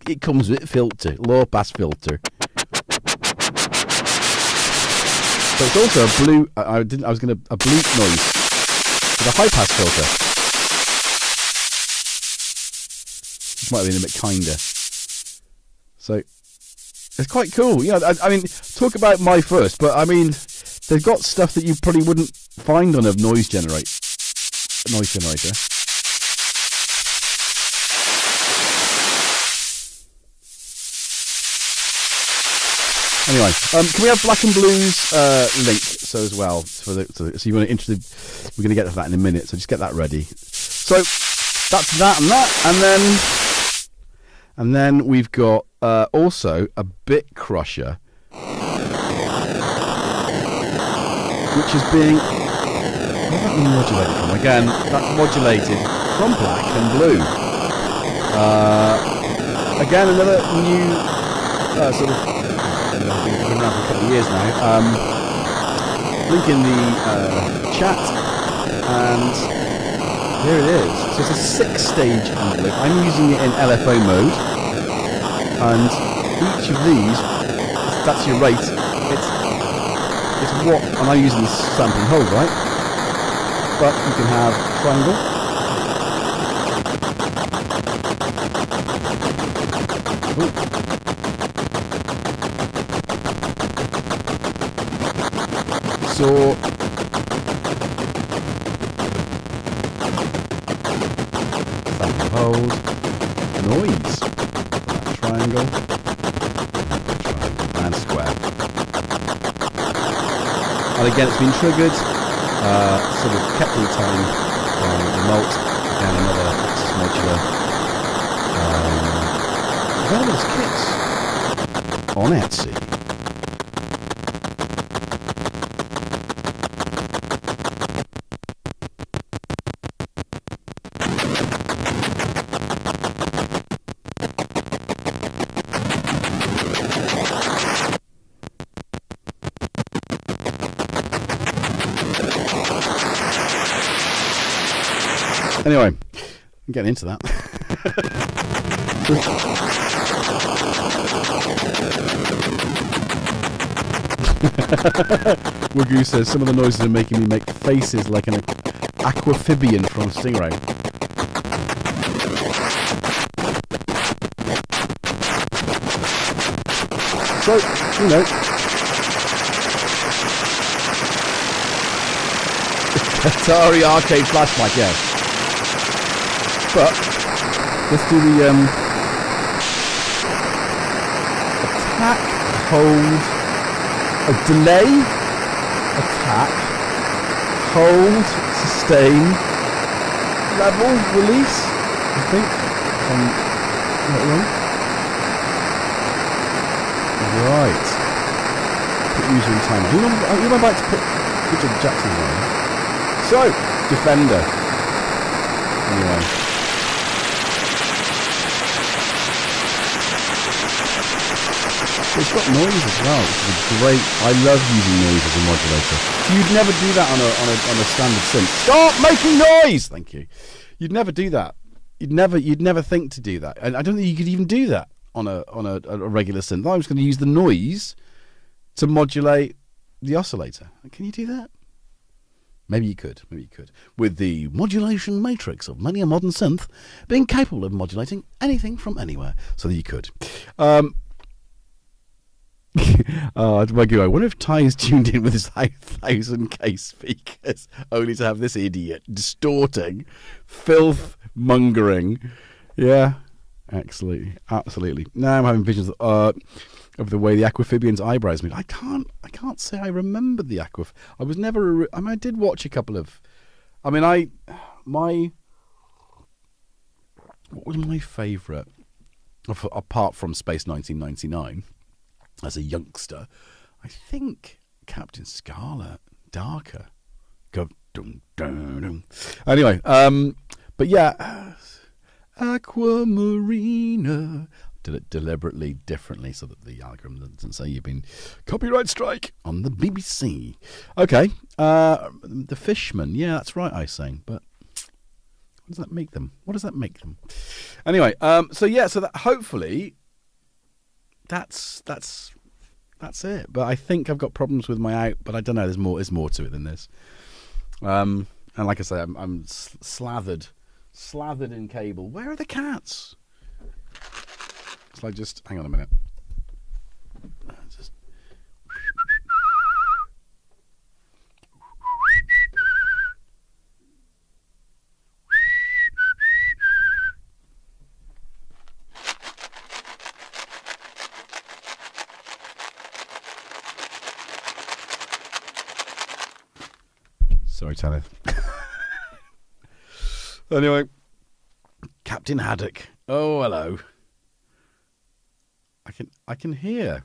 it comes with a filter, low pass filter. So it's also a blue, a bleep noise with a high pass filter. This might have been a bit kinder. So it's quite cool. I mean, talk about my first, but I mean, they've got stuff that you probably wouldn't find on a noise generator. Anyway, can we have Black and Blue's link so as well so you want to interested? We're going to get to that in a minute, so just get that ready. So that's that, and then we've got also a bit crusher, which is being, where's that being modulated from? Again, that's modulated from Black and Blue. Again, another new sort of, been around for a couple of years now. Link in the chat, and here it is. So it's a 6-stage envelope. I'm using it in LFO mode, and each of these, that's your rate. It's what, and I'm using the sample and hold, right? But you can have triangle. Ooh. So hold, noise, triangle, and square. And again, it's been triggered, sort of kept in time by the mult, and another Axis modular. Available kits on Etsy. Anyway, I'm getting into that. Wagyu says some of the noises are making me make faces like an aquamphibian from Stingray. So, Atari arcade flashback, yeah. But let's do the attack, hold, delay, attack, hold, sustain, level, release, I think. Not wrong. Right. Put user in timer. Who am I about to put Richard Jackson on? So, Defender. Anyway. It's got noise as well, which is great. I love using noise as a modulator. You'd never do that on a standard synth. Stop making noise! Thank you. You'd never do that. You'd never think to do that. And I don't think you could even do that on a regular synth. I was going to use the noise to modulate the oscillator. Can you do that? Maybe you could. With the modulation matrix of many a modern synth being capable of modulating anything from anywhere. So that you could. Oh, I wonder if Ty is tuned in with his 1,000K speakers only to have this idiot distorting, filth mongering. Yeah, absolutely. Now I'm having visions of the way the Aquafibian's eyebrows move. I can't say I remember the I was never. I did watch a couple of. What was my favourite apart from Space 1999? As a youngster, I think Captain Scarlet, Darker. Anyway, but yeah, Aquamarina. Did it deliberately differently so that the algorithm doesn't say you've been copyright strike on the BBC. Okay, the Fishman. Yeah, that's right, I sang. But what does that make them? Anyway, so that hopefully. That's it. But I think I've got problems with my out. But I don't know. There's more to it than this. And like I say, I'm slathered in cable. Where are the cats? So just hang on a minute. Sorry, Tanner. Anyway, Captain Haddock. Oh, hello. I can hear.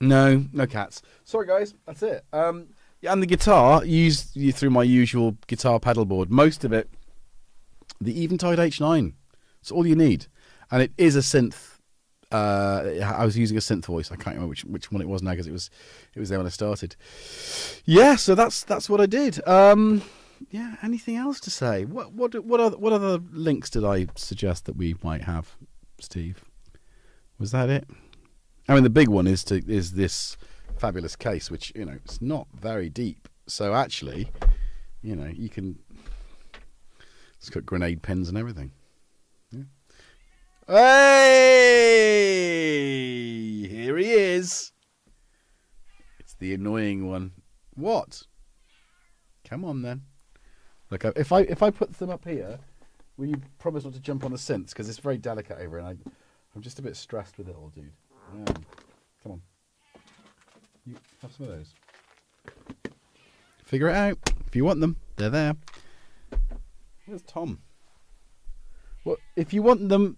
No cats. Sorry, guys. That's it. Yeah, and the guitar used through my usual guitar pedal board. Most of it, the Eventide H9. It's all you need, and it is a synth. I was using a synth voice. I can't remember which one it was now because it was there when I started. Yeah, so that's what I did. Yeah, anything else to say? What other links did I suggest that we might have, Steve? Was that it? The big one is this fabulous case, which it's not very deep. So actually, you can. It's got grenade pins and everything. Yeah. Hey, here he is. It's the annoying one. What? Come on then. Look, if I put them up here, will you promise not to jump on the synths? Because it's very delicate over, and I'm just a bit stressed with it all, dude. Come on. You have some of those. Figure it out. If you want them, they're there. Where's Tom? Well, if you want them...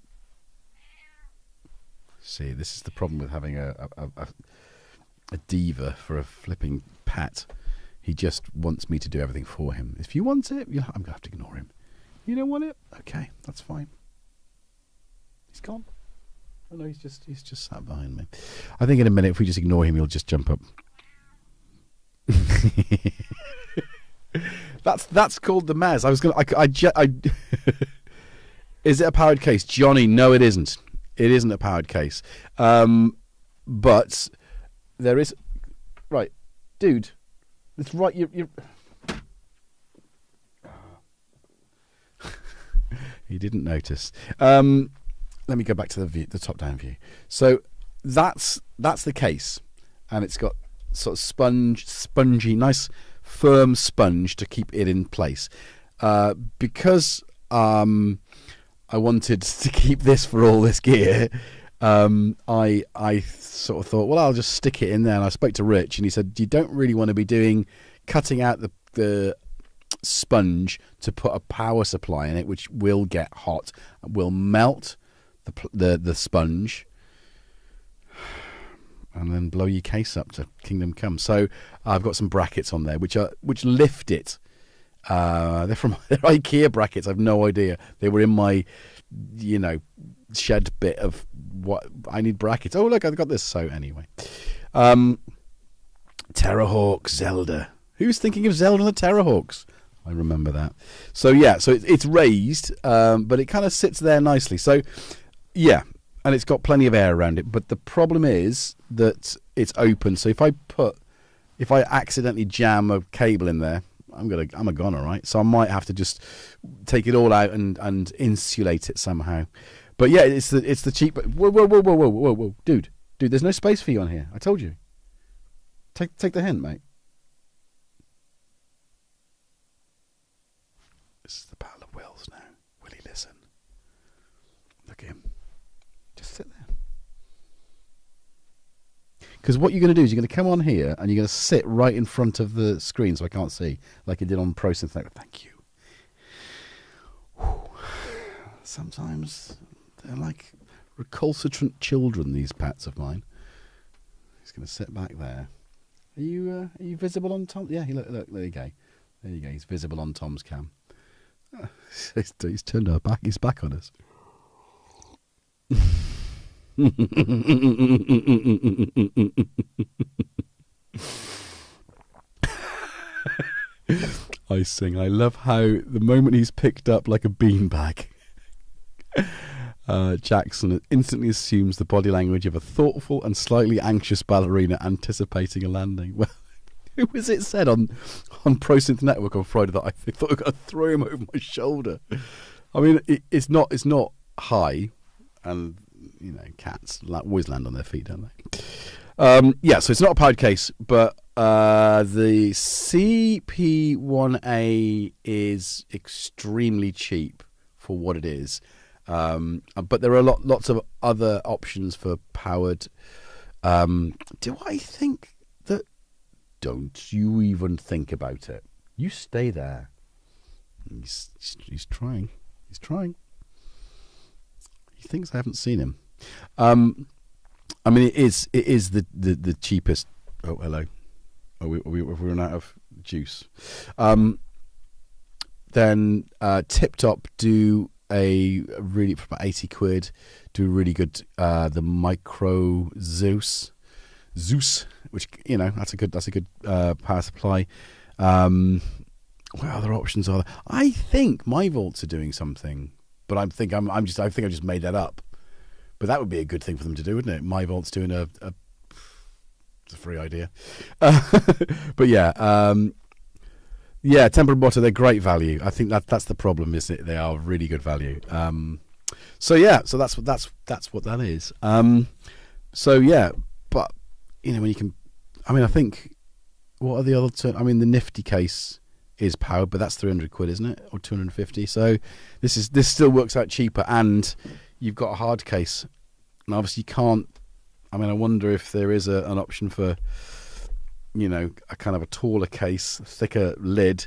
See, this is the problem with having a diva for a flipping pet. He just wants me to do everything for him. If you want it, I'm going to have to ignore him. You don't want it? Okay, that's fine. He's gone. Oh no, he's just sat behind me. I think in a minute, if we just ignore him, he'll just jump up. That's called the Mez. Is it a powered case, Johnny? No, it isn't. It isn't a powered case. But there is. Right, dude. It's right. You're He didn't notice. Let me go back to the top-down view. So that's the case, and it's got sort of spongy, nice firm sponge to keep it in place. Because I wanted to keep this for all this gear, I sort of thought, well, I'll just stick it in there. And I spoke to Rich, and he said, you don't really want to be cutting out the sponge to put a power supply in it, which will get hot, will melt the sponge, and then blow your case up to kingdom come. So I've got some brackets on there which lift it They're IKEA brackets. I've no idea. They were in my, shed bit of what I need brackets. Oh, look, I've got this. So anyway, Terrahawk Zelda. Who's thinking of Zelda and the Terrahawks? I remember that. So yeah, so it's raised, but it kind of sits there nicely. So yeah, and it's got plenty of air around it. But the problem is that it's open. So if I accidentally jam a cable in there, I'm a goner, right? So I might have to just take it all out and insulate it somehow. But yeah, it's the cheap. Whoa, dude, there's no space for you on here. I told you. Take the hint, mate. This is the battle of wills now. Will he listen? Look at him. Just sit there. Because what you're going to do is you're going to come on here and you're going to sit right in front of the screen so I can't see, like you did on Pro Synthetic. Thank you. Whew. Sometimes they're like recalcitrant children, these pets of mine. He's going to sit back there. Are you visible on Tom? Yeah, look, there you go. There you go. He's visible on Tom's cam. He's turned our back. He's back on us. I sing. I love how the moment he's picked up like a beanbag, Jackson instantly assumes the body language of a thoughtful and slightly anxious ballerina anticipating a landing. Well, who was it said on Pro Synth Network on Friday that I thought I was going to throw him over my shoulder? I mean, it's not high, and cats always land on their feet, don't they? Yeah, so it's not a powered case, but the CP1A is extremely cheap for what it is. But there are lots of other options for powered. Do I think that? Don't you even think about it. You stay there. He's trying. He's trying. He thinks I haven't seen him. I mean, it is the cheapest. Oh, hello. Have we run out of juice? Then Tip Top do a really, for about 80 quid, do a really good the Micro Zeus, which that's a good power supply. What other options are there? I think my vaults are doing something, but I think I just made that up. But that would be a good thing for them to do, wouldn't it? My vault's doing it's a free idea. But yeah, Temper and Butter, they're great value. I think that's the problem, is it? They are really good value. So that's what that is. So yeah, but when you can, I think, what are the other I mean, the Nifty case is powered, but that's 300 quid, isn't it? Or 250. So this still works out cheaper, and you've got a hard case. And obviously you can't, I wonder if there is an option for, a kind of a taller case, a thicker lid.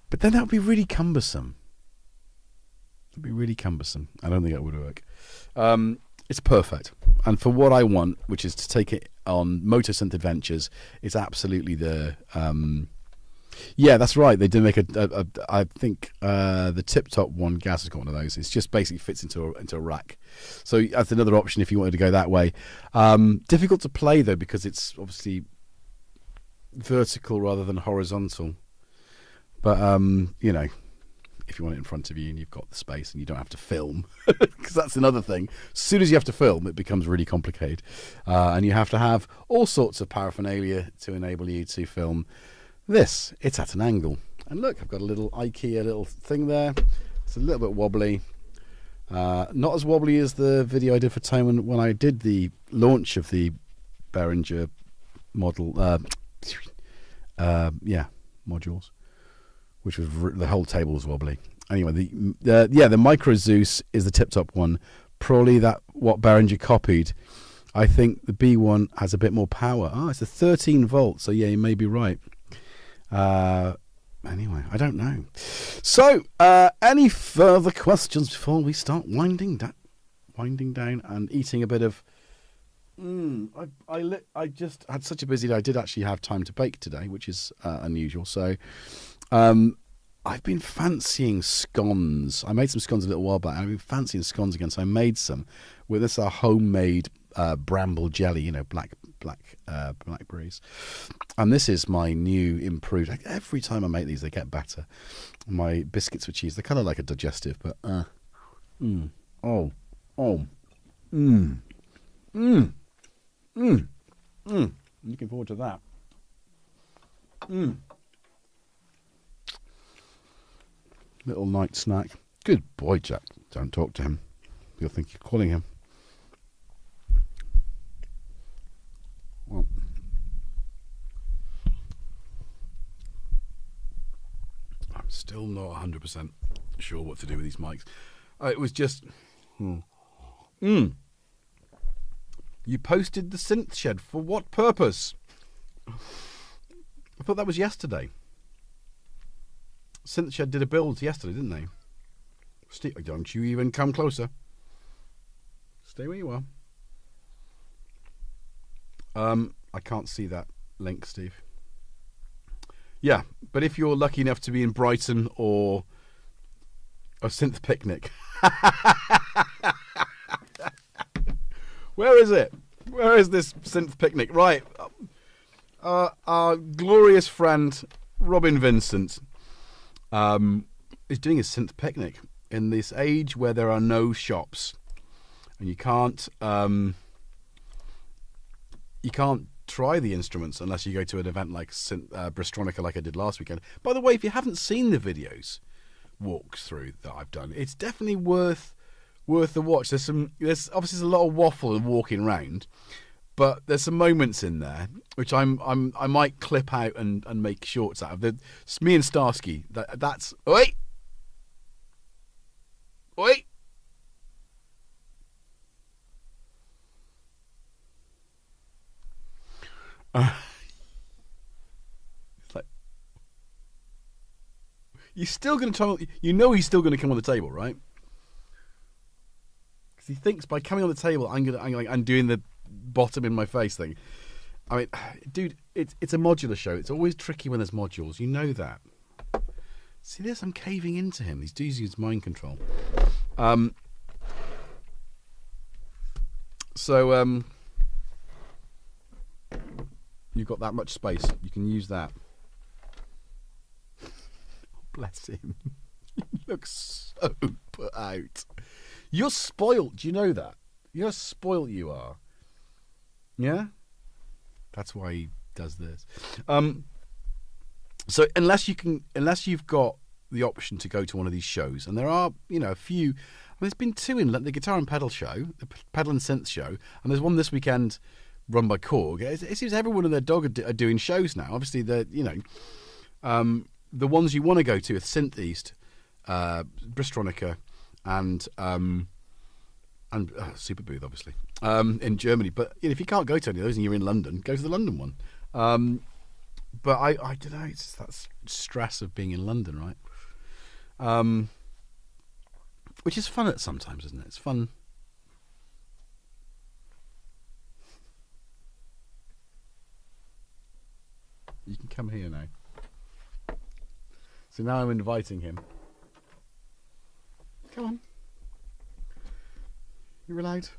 But then that would be really cumbersome. It'd be really cumbersome. I don't think that would work. It's perfect. And for what I want, which is to take it on Motor Synth Adventures, it's absolutely the... yeah, that's right. They did make I think the Tip Top one, Gas has got one of those. It's just basically fits into a rack. So that's another option if you wanted to go that way. Difficult to play though, because it's obviously vertical rather than horizontal. But if you want it in front of you and you've got the space and you don't have to film, because that's another thing. As soon as you have to film, it becomes really complicated, and you have to have all sorts of paraphernalia to enable you to film. This, it's at an angle, and look, I've got a little IKEA little thing there. It's a little bit wobbly, not as wobbly as the video I did for Tone when I did the launch of the Behringer model, modules, which was the whole table was wobbly. Anyway, the Micro Zeus is the Tip Top one, probably what Behringer copied. I think the B1 has a bit more power. It's a 13 volt, so yeah, you may be right. Anyway, I don't know. So, any further questions before we start winding down and eating a bit of... I just had such a busy day. I did actually have time to bake today, which is unusual. So, I've been fancying scones. I made some scones a little while back, and I've been fancying scones again, so I made some with this homemade bramble jelly, you know, blackberries. And this is my new improved. Like, every time I make these, they get better. My biscuits with cheese, they're kind of like a digestive, but looking forward to that. Little night snack. Good boy, Jack. Don't talk to him. You'll think you're calling him. Well, I'm still not 100% sure what to do with these mics. It was just... You posted the synth shed. For what purpose? I thought that was yesterday. Synth shed did a build yesterday, didn't they? Steve, don't you even come closer. Stay where you are. I can't see that link, Steve. Yeah, but if you're lucky enough to be in Brighton or a synth picnic. Where is it? Where is this synth picnic? Right. Our glorious friend, Robin Vincent, is doing a synth picnic in this age where there are no shops. And you can't try the instruments unless you go to an event like Brystronica, like I did last weekend. By the way, if you haven't seen the videos walkthrough that I've done, it's definitely worth the watch. There's obviously a lot of waffle and walking around, but there's some moments in there which I might clip out and make shorts out of. It's me and Starsky. That's oi. It's like, you're still going to tell, you know he's still going to come on the table, right? Because he thinks by coming on the table, I'm doing the bottom in my face thing. I mean, dude, it's a modular show. It's always tricky when there's modules. You know that. See this? I'm caving into him. He's using his mind control. So you've got that much space. You can use that. Bless him. He looks so put out. You're spoilt. Do you know that? You know how spoilt you are. Yeah? That's why he does this. So unless you've got the option to go to one of these shows, and there are, a few. There's been two in the Guitar and Pedal show, the Pedal and Synth show, and there's one this weekend run by Korg. It seems everyone and their dog are doing shows now. Obviously, the ones you want to go to are Synth East, Brystronica, and Super Booth, obviously, in Germany. But if you can't go to any of those and you're in London, go to the London one. But I don't know. It's just that stress of being in London, right? Which is fun at sometimes, isn't it? It's fun. You can come here now. So now I'm inviting him. Come on. You're allowed.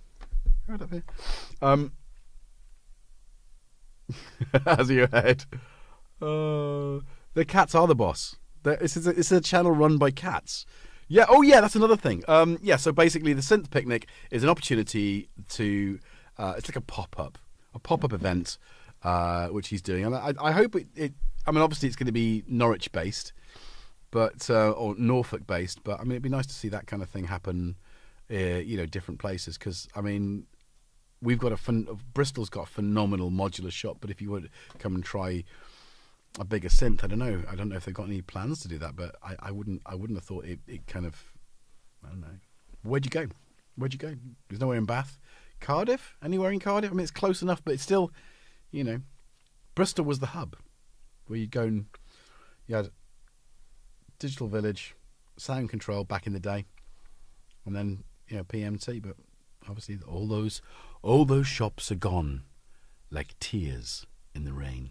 Right up here. As your head. The cats are the boss. It's a channel run by cats. Yeah. Oh, yeah. That's another thing. Yeah. So basically, the Synth Picnic is an opportunity to. It's like a pop-up event, which he's doing, and I hope it. I mean, obviously, it's going to be Norwich based, but or Norfolk based. But I mean, it'd be nice to see that kind of thing happen. Different places, because I mean, we've got Bristol's got a phenomenal modular shop. But if you would come and try a bigger synth, I don't know if they've got any plans to do that, but I wouldn't have thought it kind of, I don't know. Where'd you go? There's nowhere in Bath. Cardiff? Anywhere in Cardiff? I mean, it's close enough, but it's still, Bristol was the hub where you'd go and you had Digital Village, sound control back in the day, and then PMT. But obviously all those shops are gone like tears in the rain.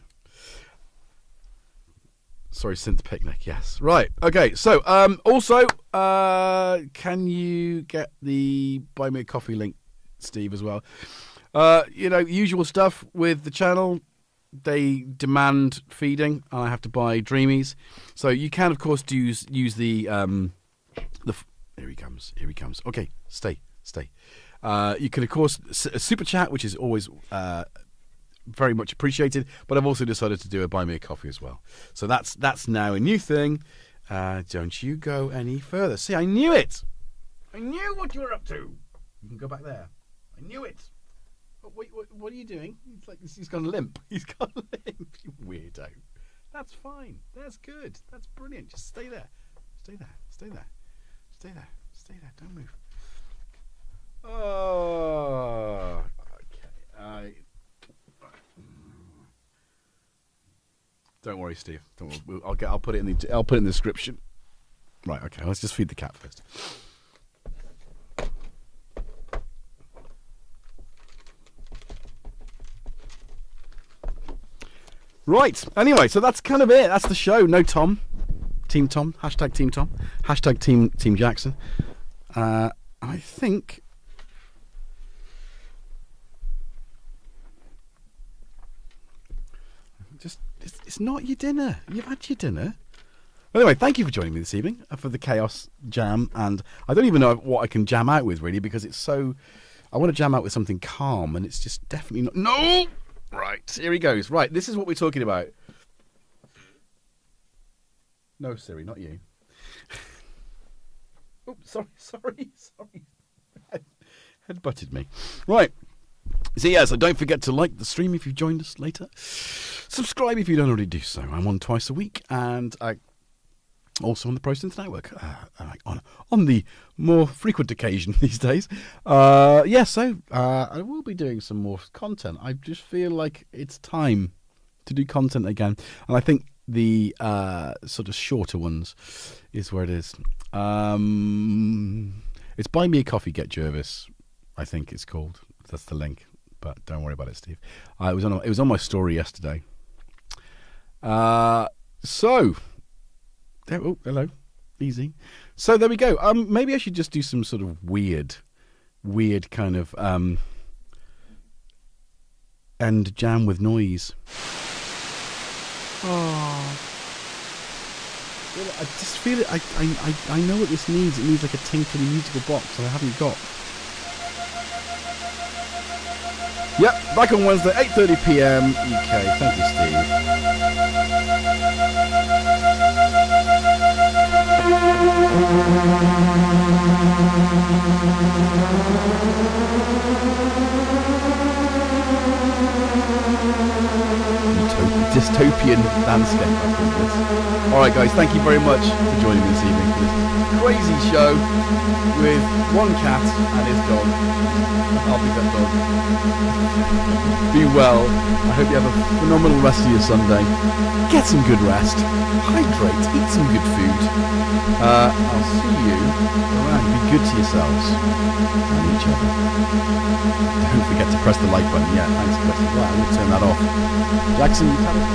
Sorry, Synth Picnic, yes. Right, okay, so also, can you get the Buy Me a Coffee link, Steve, as well? Usual stuff with the channel. They demand feeding, and I have to buy Dreamies. So you can, of course, use the here he comes. Okay, stay. You can, of course, super chat, which is always very much appreciated. But I've also decided to do a Buy Me a Coffee as well. So that's now a new thing. Don't you go any further. See, I knew it. I knew what you were up to. You can go back there. I knew it. Wait, what are you doing? It's like he's gone limp. He's gone limp, you weirdo. That's fine. That's good. That's brilliant. Just stay there. Stay there. Don't move. Oh, okay. Don't worry, Steve. Don't worry. I'll put it in the description. Right. Okay. Let's just feed the cat first. Right. Anyway, so that's kind of it. That's the show. No Tom. Team Tom. Hashtag Team Tom. Hashtag Team Jackson. I think. It's not your dinner. You've had your dinner. Anyway, thank you for joining me this evening for the Chaos Jam. And I don't even know what I can jam out with, really, because it's so. I want to jam out with something calm, and it's just definitely not. No! Right, here he goes. Right, this is what we're talking about. No, Siri, not you. Oh, sorry. Head butted me. Right. So, yeah, so don't forget to like the stream if you've joined us later. Subscribe if you don't already do so. I'm on twice a week, and I also on the Pro Synth Network on the more frequent occasion these days. I will be doing some more content. I just feel like it's time to do content again, and I think the sort of shorter ones is where it is. It's Buy Me a Coffee, GetJervis, I think it's called. That's the link, but don't worry about it, Steve. It was on my story yesterday. Oh, hello. Easy. So there we go. Maybe I should just do some sort of weird kind of end jam with noise. Oh. I just feel it. I know what this needs. It needs like a tinkling musical box that I haven't got. Yep, back on Wednesday, 8:30 p.m. UK. Thank you, Steve. Dystopian landscape, I call this. Alright guys, thank you very much for joining me this evening for this crazy show with one cat and his dog. I'll be that dog. Be well. I hope you have a phenomenal rest of your Sunday. Get some good rest. Hydrate. Eat some good food. I'll see you around. Be good to yourselves and each other. Don't forget to press the like button. Yeah, thanks for pressing that. I will turn that off. Jackson, you tell you.